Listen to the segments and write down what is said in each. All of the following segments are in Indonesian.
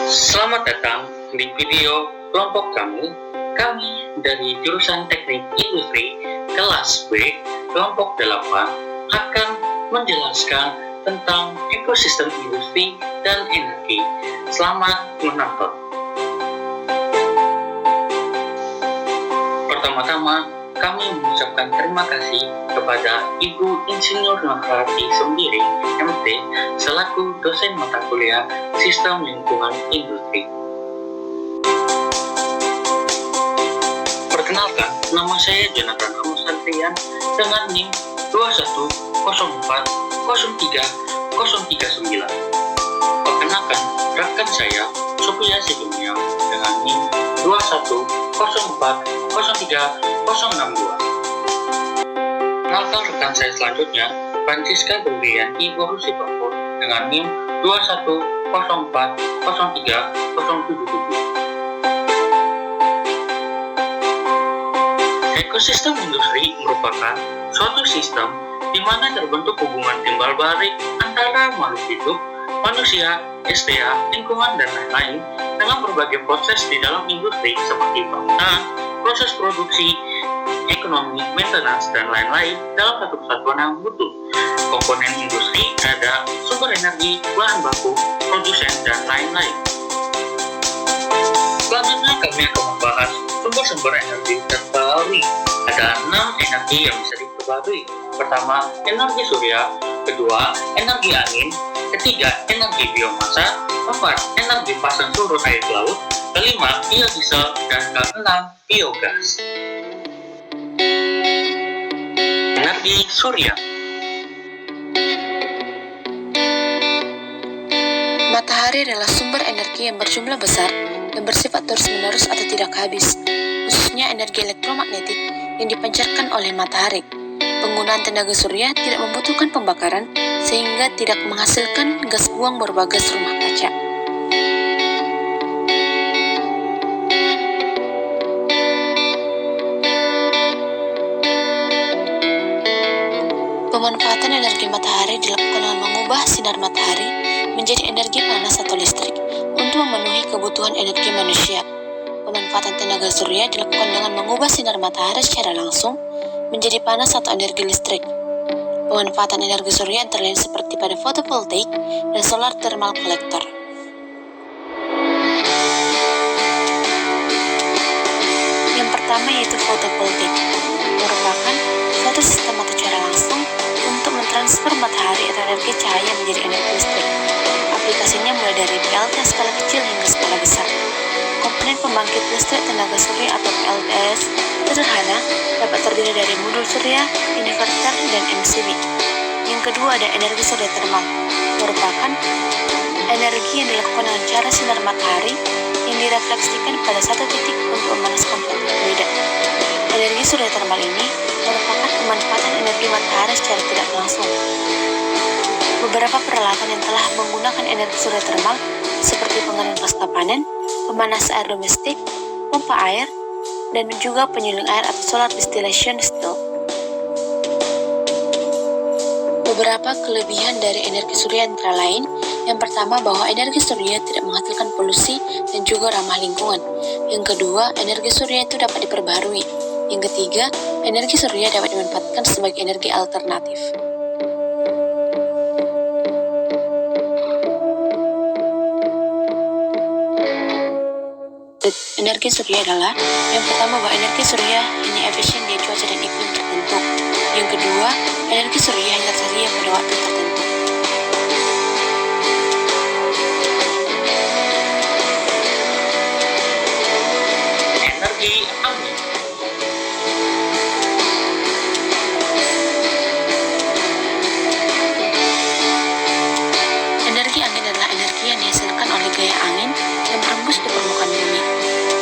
Selamat datang di video kelompok kami dari jurusan Teknik Industri kelas B kelompok 8 akan menjelaskan tentang ekosistem industri dan energi. Selamat menonton. Pertama-tama, kami mengucapkan terima kasih kepada Ibu Insinyur Nurhati Sembiring, MT, selaku dosen mata kuliah Sistem Lingkungan Industri. Perkenalkan, nama saya Jonathan Amos Santrian dengan NIM 21040339. Perkenalkan, rekan saya Sophia Sigimia dengan NIM 21040362. Kenalkan rekan saya selanjutnya, Francisca Berlianti Borusipapur dengan NIM 21040377. Ekosistem industri merupakan suatu sistem di mana terbentuk hubungan timbal balik antara makhluk hidup, manusia, SDA, lingkungan, dan lain-lain dengan berbagai proses di dalam industri seperti bangunan, proses produksi, ekonomi, maintenance, dan lain-lain dalam satu kesatuan yang utuh. Komponen industri ada sumber energi, bahan baku, produsen, dan lain-lain. Selanjutnya kami akan membahas sumber-sumber energi terbarukan. Ada 6 energi yang bisa diperbarui. Pertama, energi surya. Kedua, energi angin. Ketiga, energi biomasa. Keempat, energi pasang surut air laut. Kelima, biodiesel. Dan keenam, biogas. Energi surya. Matahari adalah sumber energi yang berjumlah besar dan bersifat terus-menerus atau tidak habis, khususnya energi elektromagnetik yang dipancarkan oleh matahari. Penggunaan tenaga surya tidak membutuhkan pembakaran sehingga tidak menghasilkan gas buang berbagas rumah kaca. Pemanfaatan energi matahari dilakukan dengan mengubah sinar matahari menjadi energi panas atau listrik untuk memenuhi kebutuhan energi manusia. Pemanfaatan tenaga surya dilakukan dengan mengubah sinar matahari secara langsung menjadi panas atau energi listrik. Pemanfaatan energi surya antara lain seperti pada fotovoltaik dan solar thermal collector. Yang pertama yaitu fotovoltaik, merupakan suatu sistem atau cara langsung untuk mentransfer matahari atau energi cahaya menjadi energi listrik. Aplikasinya mulai dari PLT skala kecil hingga skala besar. Komponen pembangkit listrik tenaga surya atau PLTS sederhana dapat terdiri dari modul surya, inverter, dan MCB. Yang kedua ada energi surya termal, merupakan energi yang dilakukan dengan cara sinar matahari yang direfleksikan pada satu titik untuk memanaskan plastik fluida. Energi surya termal ini merupakan pemanfaatan energi matahari secara tidak langsung. Beberapa peralatan yang telah menggunakan energi surya termal seperti pengering pasca panen, pemanas air domestik, pompa air, dan juga penyuling air atau solar distillation still. Beberapa kelebihan dari energi surya antara lain, yang pertama bahwa energi surya tidak menghasilkan polusi dan juga ramah lingkungan. Yang kedua, energi surya itu dapat diperbarui. Yang ketiga, energi surya dapat dimanfaatkan sebagai energi alternatif. Energi surya adalah yang pertama bahwa energi surya hanya efisien di cuaca dan iklim tertentu. Yang kedua, energi surya hanya tersedia pada waktu tertentu. Energi angin. Energi angin adalah energi yang dihasilkan oleh gaya angin yang berembus di permukaan bumi.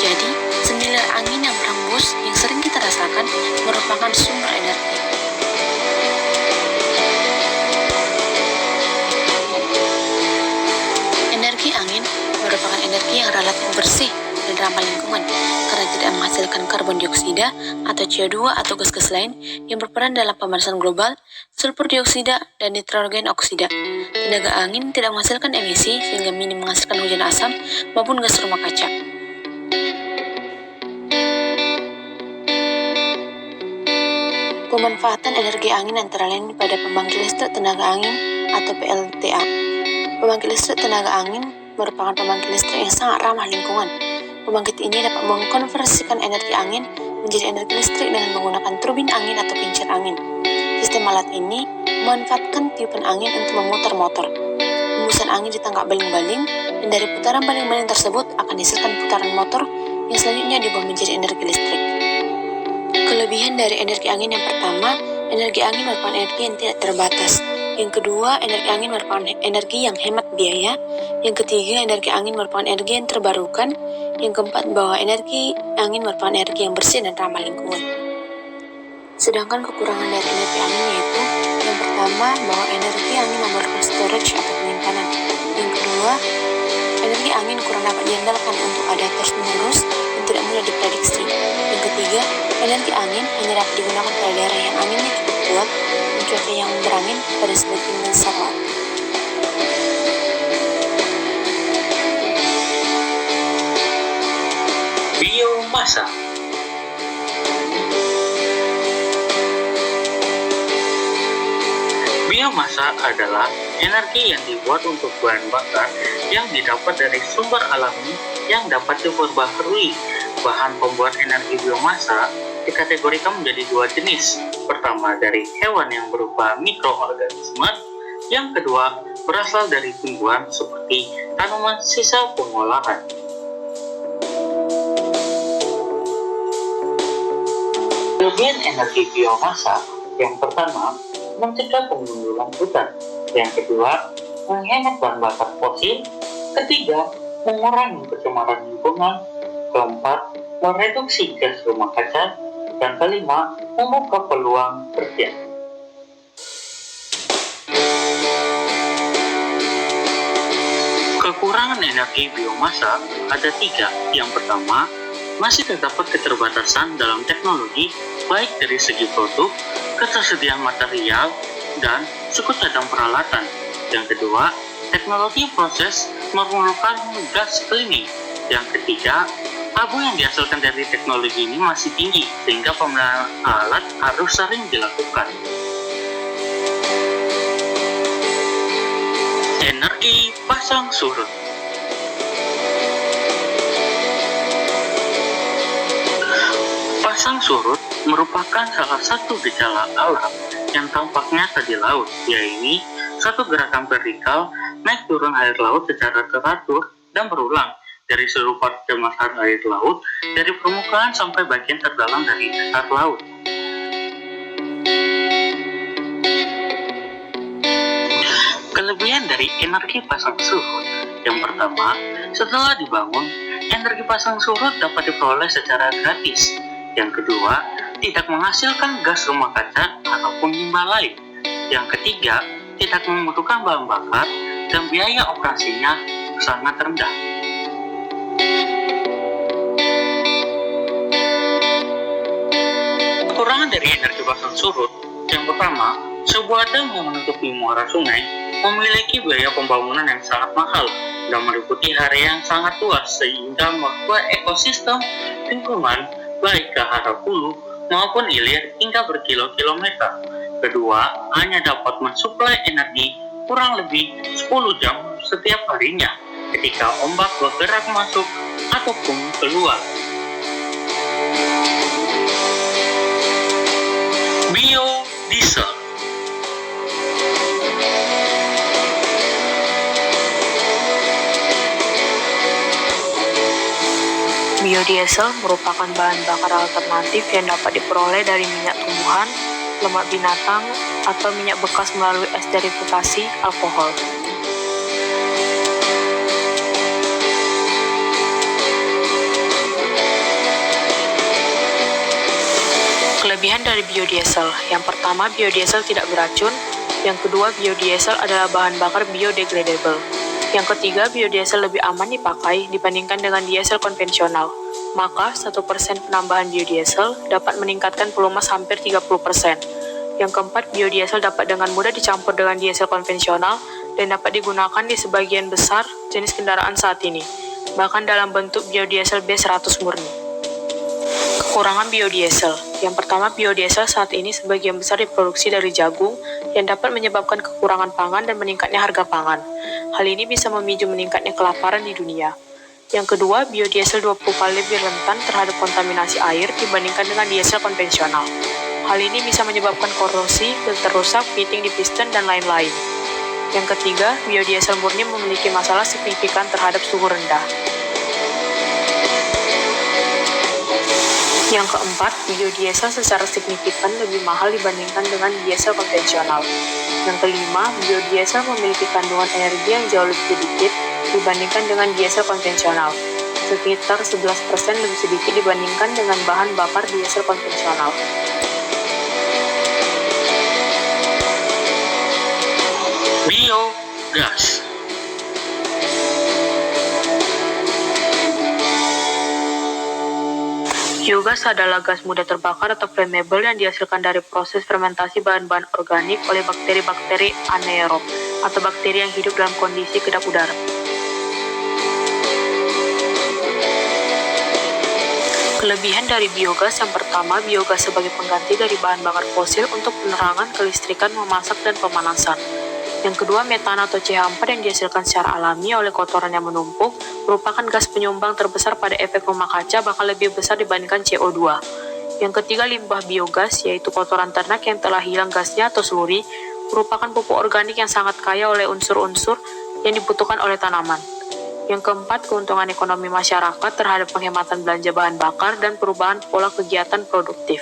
Jadi, semilir angin yang berembus yang sering kita rasakan merupakan sumber energi. Energi angin merupakan energi yang relatif bersih dan ramah lingkungan karena tidak menghasilkan karbon dioksida atau CO2 atau gas-gas lain yang berperan dalam pemanasan global, sulfur dioksida, dan nitrogen oksida. Tenaga angin tidak menghasilkan emisi sehingga minim menghasilkan hujan asam maupun gas rumah kaca. Pemanfaatan energi angin antara lain pada pembangkit listrik tenaga angin atau PLTA. Pembangkit listrik tenaga angin merupakan pembangkit listrik yang sangat ramah lingkungan. Pembangkit ini dapat mengkonversikan energi angin menjadi energi listrik dengan menggunakan turbin angin atau kincir angin. Sistem alat ini memanfaatkan tiupan angin untuk memutar motor. Hembusan angin ditangkap baling-baling, dan dari putaran baling-baling tersebut akan dihasilkan putaran motor yang selanjutnya diubah menjadi energi listrik. Kelebihan dari energi angin yang pertama, energi angin merupakan energi yang tidak terbatas. Yang kedua, energi angin merupakan energi yang hemat biaya. Yang ketiga, energi angin merupakan energi yang terbarukan. Yang keempat, bahwa energi angin merupakan energi yang bersih dan ramah lingkungan. Sedangkan kekurangan dari energi angin yaitu, yang pertama, bahwa energi angin memerlukan storage atau penyimpanan. Yang kedua, energi angin kurang dapat diandalkan untuk ada terus-menerus dan tidak mudah diprediksi. Yang ketiga, energi angin hanya dapat digunakan pada daerah yang anginnya cukup kuat dan cuaca yang berangin pada sebagian besar waktu. Biomasa. Biomasa adalah energi yang dibuat untuk bahan bakar yang didapat dari sumber alami yang dapat diperbaharui. Bahan pembuat energi biomasa dikategorikan menjadi dua jenis. Pertama, dari hewan yang berupa mikroorganisme. Yang kedua, berasal dari tumbuhan seperti tanaman sisa pengolahan. Kelebihan energi biomasa yang pertama, mencegah pengundulan hutan. Yang kedua, menghemat bahan bakar fosil. Ketiga, mengurangi pencemaran lingkungan. Keempat, mereduksi gas rumah kaca. Dan kelima, membuka peluang kerja. Kekurangan energi biomasa ada tiga. Yang pertama, masih terdapat keterbatasan dalam teknologi, baik dari segi produk, ketersediaan material, dan suku cadang peralatan. Yang kedua, teknologi proses memerlukan gas cleaning. Yang ketiga, abu yang dihasilkan dari teknologi ini masih tinggi, sehingga pemeliharaan alat harus sering dilakukan. Energi pasang surut. Pasang surut merupakan salah satu gejala alam yang tampak nyata di laut, yaitu satu gerakan vertikal naik turun air laut secara teratur dan berulang dari seluruh permukaan air laut, dari permukaan sampai bagian terdalam dari dasar laut. Kelebihan dari energi pasang surut yang pertama, setelah dibangun, energi pasang surut dapat diperoleh secara gratis. Yang kedua, tidak menghasilkan gas rumah kaca ataupun limbah lain. Yang ketiga, tidak membutuhkan bahan bakar dan biaya operasinya sangat rendah. Kekurangan dari energi pasang surut yang pertama, sebuah dam yang menutupi muara sungai memiliki biaya pembangunan yang sangat mahal dan meliputi area yang sangat luas sehingga membuat ekosistem lingkungan baik ke arah hulu maupun hilir hingga berkilo-kilometer. Kedua, hanya dapat mensuplai energi kurang lebih 10 jam setiap harinya ketika ombak bergerak masuk ataupun keluar. Biodiesel. Biodiesel merupakan bahan bakar alternatif yang dapat diperoleh dari minyak tumbuhan, lemak binatang, atau minyak bekas melalui esterifikasi alkohol. Kelebihan dari biodiesel, yang pertama, biodiesel tidak beracun. Yang kedua, biodiesel adalah bahan bakar biodegradable. Yang ketiga, biodiesel lebih aman dipakai dibandingkan dengan diesel konvensional. Maka, 1% penambahan biodiesel dapat meningkatkan pelumas hampir 30%. Yang keempat, biodiesel dapat dengan mudah dicampur dengan diesel konvensional dan dapat digunakan di sebagian besar jenis kendaraan saat ini, bahkan dalam bentuk biodiesel B100 murni. Kekurangan biodiesel. Yang pertama, biodiesel saat ini sebagian besar diproduksi dari jagung yang dapat menyebabkan kekurangan pangan dan meningkatnya harga pangan. Hal ini bisa memicu meningkatnya kelaparan di dunia. Yang kedua, biodiesel 20 kali lebih rentan terhadap kontaminasi air dibandingkan dengan diesel konvensional. Hal ini bisa menyebabkan korosi, filter rusak, fitting di piston, dan lain-lain. Yang ketiga, biodiesel murni memiliki masalah signifikan terhadap suhu rendah. Yang keempat, biodiesel secara signifikan lebih mahal dibandingkan dengan diesel konvensional. Yang kelima, biodiesel memiliki kandungan energi yang jauh lebih sedikit dibandingkan dengan diesel konvensional, sekitar 11% lebih sedikit dibandingkan dengan bahan bakar diesel konvensional. Biogas. Biogas adalah gas mudah terbakar atau flammable yang dihasilkan dari proses fermentasi bahan-bahan organik oleh bakteri-bakteri anaerob atau bakteri yang hidup dalam kondisi kedap udara. Kelebihan dari biogas yang pertama, biogas sebagai pengganti dari bahan bakar fosil untuk penerangan, kelistrikan, memasak, dan pemanasan. Yang kedua, metan atau CH4 yang dihasilkan secara alami oleh kotoran yang menumpuk merupakan gas penyumbang terbesar pada efek rumah kaca, bahkan lebih besar dibandingkan CO2. Yang ketiga, limbah biogas, yaitu kotoran ternak yang telah hilang gasnya atau sluri, merupakan pupuk organik yang sangat kaya oleh unsur-unsur yang dibutuhkan oleh tanaman. Yang keempat, keuntungan ekonomi masyarakat terhadap penghematan belanja bahan bakar dan perubahan pola kegiatan produktif.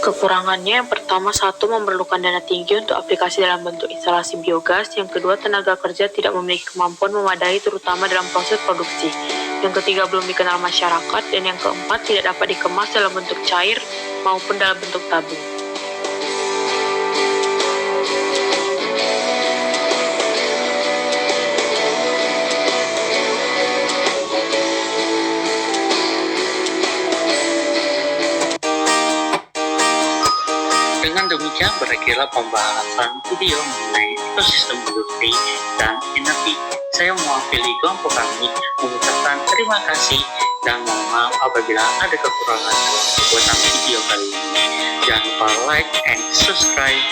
Kekurangannya yang pertama, satu, memerlukan dana tinggi untuk aplikasi dalam bentuk instalasi biogas. Yang kedua, tenaga kerja tidak memiliki kemampuan memadai terutama dalam proses produksi. Yang ketiga, belum dikenal masyarakat. Dan yang keempat, tidak dapat dikemas dalam bentuk cair maupun dalam bentuk tabung. Dengan demikian berakhirlah pembahasan video mengenai ekosistem industri dan energi. Saya mewakili kelompok kami mengucapkan terima kasih dan mohon maaf apabila ada kekurangan dalam pembuatan video kali ini. Jangan lupa like and subscribe.